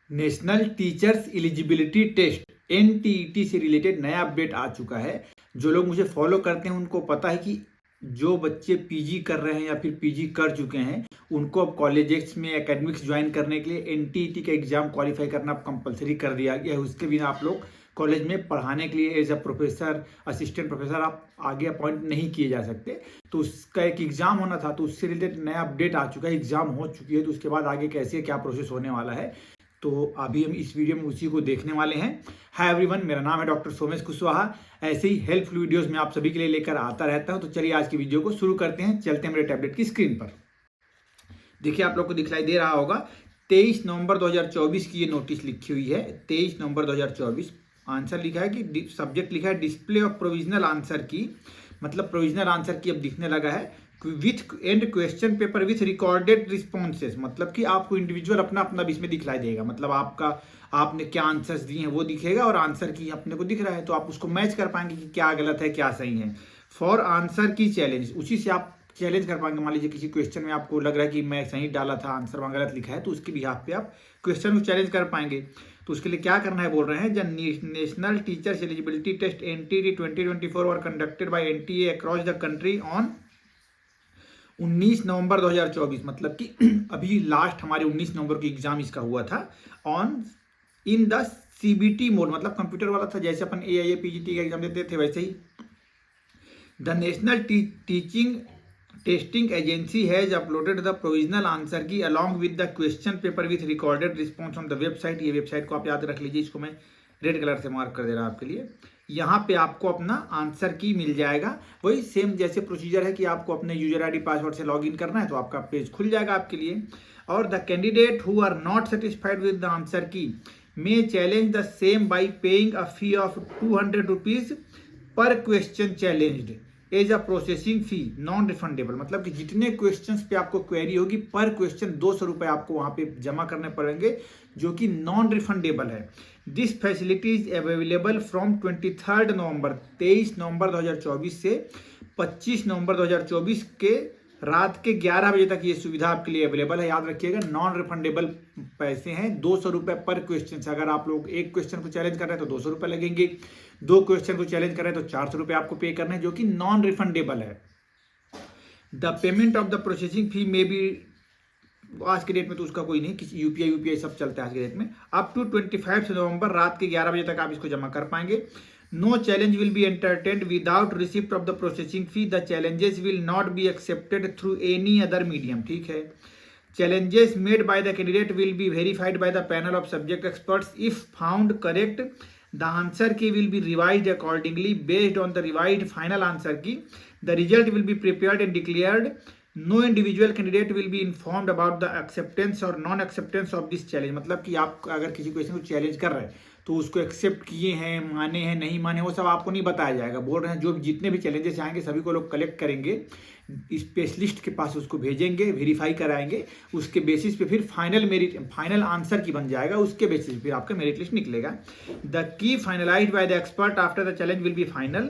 National teachers eligibility test एनटीईटी से related नया update आ चुका है। जो लोग मुझे फॉलो करते हैं उनको पता है कि जो बच्चे पीजी कर रहे हैं या फिर पीजी कर चुके हैं उनको अब कॉलेजेस में एकेडमिक्स ज्वाइन करने के लिए एनटीईटी का एग्जाम क्वालिफाई करना कंपलसरी कर दिया गया है। उसके बिना आप लोग कॉलेज में पढ़ाने के लिए as a professor, assistant professor आप आगे अपॉइंट नहीं किए जा सकते। तो उसका एक एग्जाम होना था, तो उससे रिलेटेड नया अपडेट आ चुका है। एग्जाम हो चुकी है, तो उसके बाद आगे कैसे क्या प्रोसेस होने वाला है तो अभी हम इस वीडियो में उसी को देखने वाले हैं। हाय एवरीवन, मेरा नाम है डॉक्टर सोमेश कुशवाहा। ऐसे ही हेल्पफुल वीडियोस मैं आप सभी के लिए लेकर आता रहता हूं। तो चलिए आज की वीडियो को शुरू करते हैं। चलते हैं मेरे टैबलेट की स्क्रीन पर। देखिए आप लोग को दिखलाई दे रहा होगा 23 नवंबर 2024 की ये नोटिस लिखी हुई है। 23 नवंबर 2024 आंसर लिखा है कि सब्जेक्ट लिखा है डिस्प्ले ऑफ प्रोविजनल आंसर की, मतलब प्रोविजनल आंसर की अब दिखने लगा है with and question paper with recorded responses, मतलब कि आपको इंडिविजुअल अपना अपना इसमें दिखलाई देगा। मतलब आपने क्या आंसर्स दिए हैं वो दिखेगा और आंसर की अपने को दिख रहा है, तो आप उसको मैच कर पाएंगे कि क्या गलत है क्या सही है। फॉर आंसर की चैलेंज, उसी से आप चैलेंज कर पाएंगे। मान लीजिए किसी क्वेश्चन में आपको लग रहा है कि मैं सही डाला था, आंसर वहां गलत लिखा है, तो उसके बिहाफ पे आप क्वेश्चन को चैलेंज कर पाएंगे। तो उसके लिए क्या करना है बोल रहे हैं, जब national teachers eligibility test NTT 2024 were conducted by NTA across the country on 19 November 2024, मतलब कि अभी लास्ट हमारे 19 नवंबर को एग्जाम इसका हुआ था on in the CBT mode, मतलब कंप्यूटर वाला था। जैसे अपन एआईए पीजीटी का एग्जाम देते थे वैसे ही the national teaching testing agency has uploaded the provisional answer key along with the question paper with recorded response on the website. ये वेबसाइट को आप याद रख लीजिए, इसको मैं रेड कलर से मार्क कर दे रहा हूं आपके लिए। यहाँ पे आपको अपना आंसर की मिल जाएगा। वही सेम जैसे प्रोसीजर है कि आपको अपने यूजर आईडी पासवर्ड से लॉगिन करना है, तो आपका पेज खुल जाएगा आपके लिए। और the candidate who are not satisfied with the answer key may challenge the same by paying a fee of 200 rupees per question challenged as a processing fee non refundable, मतलब कि जितने क्वेश्चंस पे आपको क्वेरी होगी पर question 200 रुपए आपको वहां पे जमा करने पड़ेंगे, जो कि नॉन रिफंडेबल है। This facility is available from 23 नवंबर 23 नवंबर 2024 से 25 नवंबर 2024 के रात के 11 बजे तक ये सुविधा आपके लिए अवेलेबल है। याद रखिएगा, नॉन रिफंडेबल पैसे हैं, 200 रुपए पर क्वेश्चन। अगर आप लोग एक क्वेश्चन को चैलेंज कर रहे हैं तो 200 रुपए लगेंगे, 2 क्वेश्चन को चैलेंज कर रहे हैं तो 400 रुपए आपको पे करना है, जो कि नॉन रिफंडेबल है। The payment of the processing फी में भी आज के डेट में तो उसका कोई नहीं, किसी यूपीआई सब चलता है आज के डेट में। अप टू 25 नवंबर रात के 11 बजे तक आप इसको जमा कर पाएंगे। No challenge will be entertained without receipt of the processing fee. The challenges will not be accepted through any other medium, ठीक है। Challenges made by the candidate will be verified by the panel of subject experts. If found correct, the answer key will be revised accordingly based on the revised final answer key. The result will be prepared and declared. No individual candidate will be informed about the acceptance or non-acceptance of this challenge. मतलब कि आप अगर किसी question को challenge कर रहे हैं तो उसको एक्सेप्ट किए हैं, माने हैं, नहीं माने, वो सब आपको नहीं बताया जाएगा। बोल रहे हैं जो जितने भी चैलेंजेस आएंगे सभी को लोग कलेक्ट करेंगे, स्पेशलिस्ट के पास उसको भेजेंगे, वेरीफाई कराएंगे, उसके बेसिस पे फिर फाइनल आंसर की बन जाएगा, उसके बेसिस पे फिर आपका मेरिट लिस्ट निकलेगा। The key finalized by the expert after the challenge will be final.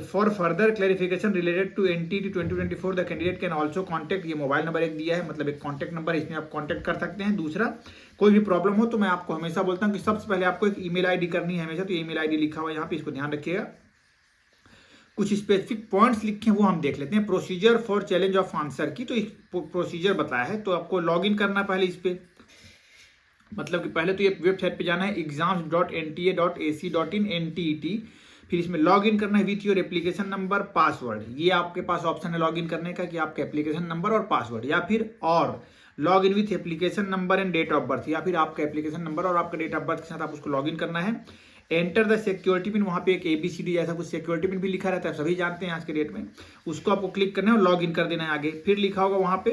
For further clarification related to NTT 2024 the candidate can also contact, ये मोबाइल नंबर एक दिया है, मतलब एक कॉन्टैक्ट नंबर, इसमें आप कॉन्टैक्ट कर सकते हैं। दूसरा, कोई भी प्रॉब्लम हो तो मैं आपको हमेशा बोलता हूँ कि सबसे पहले आपको एक ईमेल आईडी करनी है हमेशा, तो ईमेल आईडी लिखा हुआ है यहाँ पे, इसको ध्यान रखिएगा। कुछ स्पेसिफिक पॉइंट्स लिखे हैं वो हम देख लेते हैं। Procedure for challenge of answer की, तो प्रोसीजर बताया है, तो आपको लॉग इन करना पहले इस पे, मतलब कि पहले तो ये वेबसाइट पे जाना है exams.nta.ac.in NTET, फिर इसमें लॉग इन करना है with your application number password. ये आपके पास ऑप्शन है लॉग इन करने का कि आपका एप्लीकेशन नंबर और पासवर्ड, या फिर और log in with application number and date of birth, या फिर आपका एप्लीकेशन नंबर और आपका डेट ऑफ बर्थ के साथ आप उसको लॉग इन करना है। एंटर द सिक्योरिटी पिन, वहां पे एक ABCD जैसा कुछ सिक्योरिटी पिन भी लिखा रहता है, सभी जानते हैं आज के डेट में, उसको आपको क्लिक करना है और लॉग इन कर देना है आगे। फिर लिखा होगा वहां पे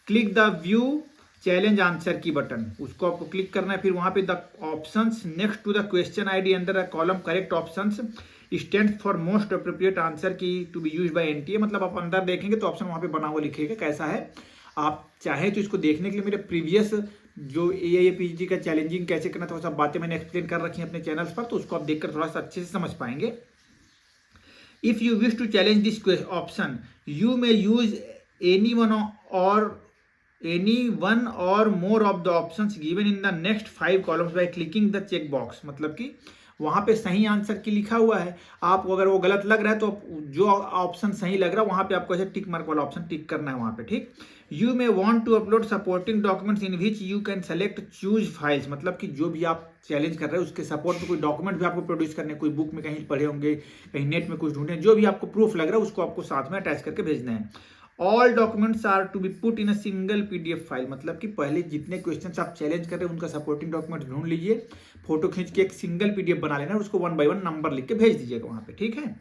click the view challenge answer key button, उसको आपको क्लिक करना है। फिर वहां पे the options next to the question ID under the column correct options stand for most appropriate answer key to be used by NTA, मतलब आप अंदर देखेंगे तो ऑप्शन वहां पे बना हुआ लिखेगा कैसा है। आप चाहे तो इसको देखने के लिए मेरे प्रीवियस जो एआईए पीजीटी का चैलेंजिंग कैसे करना था वो सब बातें मैंने एक्सप्लेन कर रखी हैं अपने चैनल्स पर, तो उसको आप देखकर थोड़ा सा अच्छे से समझ पाएंगे। If you wish to challenge this option you may use any one और any one or more of the options given in the next 5 columns by clicking the check box। मतलब कि वहां पे सही आंसर की लिखा हुआ है, आपको अगर वो गलत लग रहा है तो जो ऑप्शन सही लग रहा है वहां पे आपको ऐसे टिक मार्क वाला ऑप्शन टिक करना है वहां पे, ठीक। You may want to upload supporting documents in which you can select choose files. मतलब कि जो भी आप चैलेंज कर रहे हैं उसके सपोर्ट में कोई डॉक्यूमेंट भी आपको प्रोड्यूस करने, कोई बुक में कहीं पढ़े होंगे, कहीं नेट में कुछ ढूंढे, जो भी आपको प्रूफ लग रहा है उसको आपको साथ में अटैच करके भेजना है। All documents are to be put in a single PDF file. मतलब कि पहले जितने क्वेश्चन आप चैलेंज कर रहे हैं उनका सपोर्टिंग डॉक्यूमेंट ढूंढ लीजिए, फोटो खींच के एक सिंगल पीडीएफ बना लेना और उसको 1 by 1 नंबर लिख के भेज दीजिएगा वहां पे, ठीक है।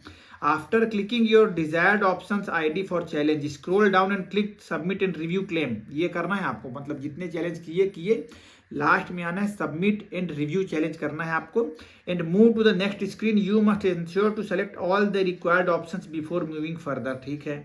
After clicking your desired option ID for challenge, scroll down and click submit and review claim. ये करना है आपको, मतलब जितने चैलेंज किए लास्ट में आना है सबमिट एंड रिव्यू चैलेंज करना है आपको। And move to the next screen, you must ensure to select all the required options before moving further, ठीक है।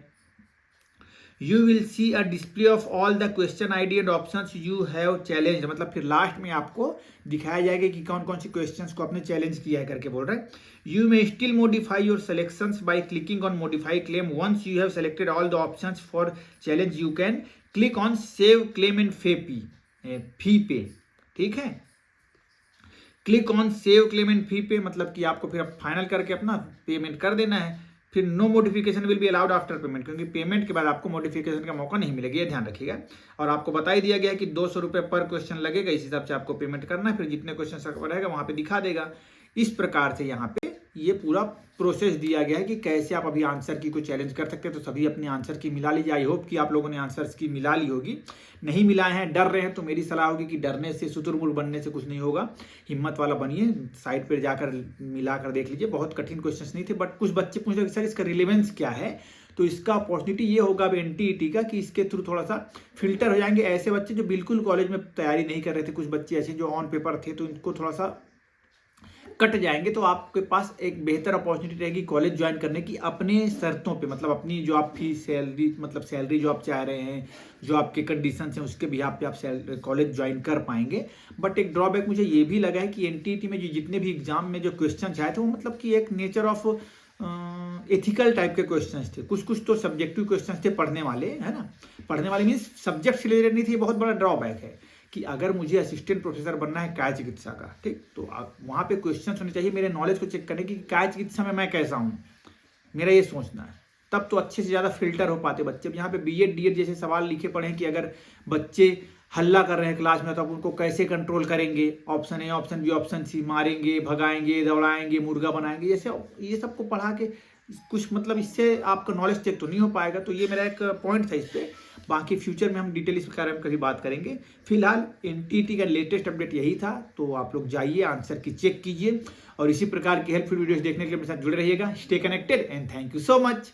You will see a display of all the question ID and options you have challenged। मतलब फिर last में आपको दिखाया जाएगा कि कौन कौन सी क्वेश्चंस को आपने चैलेंज किया है करके बोल रहे हैं। You may still modify your selections by clicking on modify claim। Once you have selected all the options for challenge you can click on save claim and fee pay, ठीक है। Click on save claim and fee पे, मतलब कि आपको फिर final करके अपना payment कर देना है। फिर no modification will be allowed after payment, क्योंकि पेमेंट के बाद आपको मॉडिफिकेशन का मौका नहीं मिलेगा, ये ध्यान रखिएगा। और आपको बता ही दिया गया कि 200 रुपये पर क्वेश्चन लगेगा, इस हिसाब से आपको पेमेंट करना है। फिर जितने क्वेश्चन रहेगा वहां पे दिखा देगा। इस प्रकार से यहाँ पे ये पूरा प्रोसेस दिया गया है कि कैसे आप अभी आंसर की कोई चैलेंज कर सकते हैं। तो सभी अपने आंसर की मिला लीजिए। आई होप कि आप लोगों ने आंसर्स की मिला ली होगी। नहीं मिलाए हैं, डर रहे हैं, तो मेरी सलाह होगी कि डरने से, शुतुरमुर्ग बनने से कुछ नहीं होगा। हिम्मत वाला बनिए, साइट पर जाकर मिला कर देख लीजिए। बहुत कठिन क्वेश्चन नहीं थे, बट कुछ बच्चे पूछ रहे सर इसका रिलेवेंस क्या है। तो इसका अपॉर्चुनिटी ये होगा अब एनटीईटी का कि इसके थ्रू थोड़ा सा फिल्टर हो जाएंगे ऐसे बच्चे जो बिल्कुल कॉलेज में तैयारी नहीं कर रहे थे। कुछ बच्चे ऐसे जो ऑन पेपर थे, तो इनको थोड़ा सा कट जाएंगे। तो आपके पास एक बेहतर अपॉर्चुनिटी रहेगी कॉलेज ज्वाइन करने की अपने शर्तों पे, मतलब अपनी जो आप फीस सैलरी, मतलब सैलरी जो आप चाह रहे हैं, जो आपके कंडीशंस हैं उसके बिहाफ पे आप कॉलेज ज्वाइन कर पाएंगे। बट एक ड्रॉबैक मुझे ये भी लगा है कि एनटीईटी में जो जितने भी एग्जाम में जो क्वेश्चन आए थे वो मतलब कि एक नेचर ऑफ एथिकल टाइप के क्वेश्चंस थे। कुछ तो सब्जेक्टिव क्वेश्चंस थे पढ़ने वाले, है ना। पढ़ने वाले मीन्स सब्जेक्ट से रिलेटेड नहीं थे। बहुत बड़ा ड्रॉबैक है कि अगर मुझे असिस्टेंट प्रोफेसर बनना है काय चिकित्सा का, ठीक, तो आप वहाँ पे क्वेश्चन होने चाहिए मेरे नॉलेज को चेक करने की काय चिकित्सा में मैं कैसा हूँ, मेरा ये सोचना है। तब तो अच्छे से ज़्यादा फिल्टर हो पाते बच्चे। यहाँ पे बीएड डीएड जैसे सवाल लिखे पड़े हैं कि अगर बच्चे हल्ला कर रहे हैं क्लास में तो आप उनको कैसे कंट्रोल करेंगे। Option A, option B, option C, मारेंगे, भगाएंगे, दौड़ाएंगे, मुर्गा बनाएंगे, जैसे ये सबको पढ़ा के कुछ मतलब इससे आपका नॉलेज चेक तो नहीं हो पाएगा। तो ये मेरा एक पॉइंट था इस पर। बाकी फ्यूचर में हम डिटेल इस बारे में कभी बात करेंगे। फिलहाल एनटीईटी का लेटेस्ट अपडेट यही था। तो आप लोग जाइए, आंसर की चेक कीजिए और इसी प्रकार की हेल्पफुल वीडियोस देखने के लिए मेरे साथ जुड़े रहिएगा। Stay connected and thank you so much.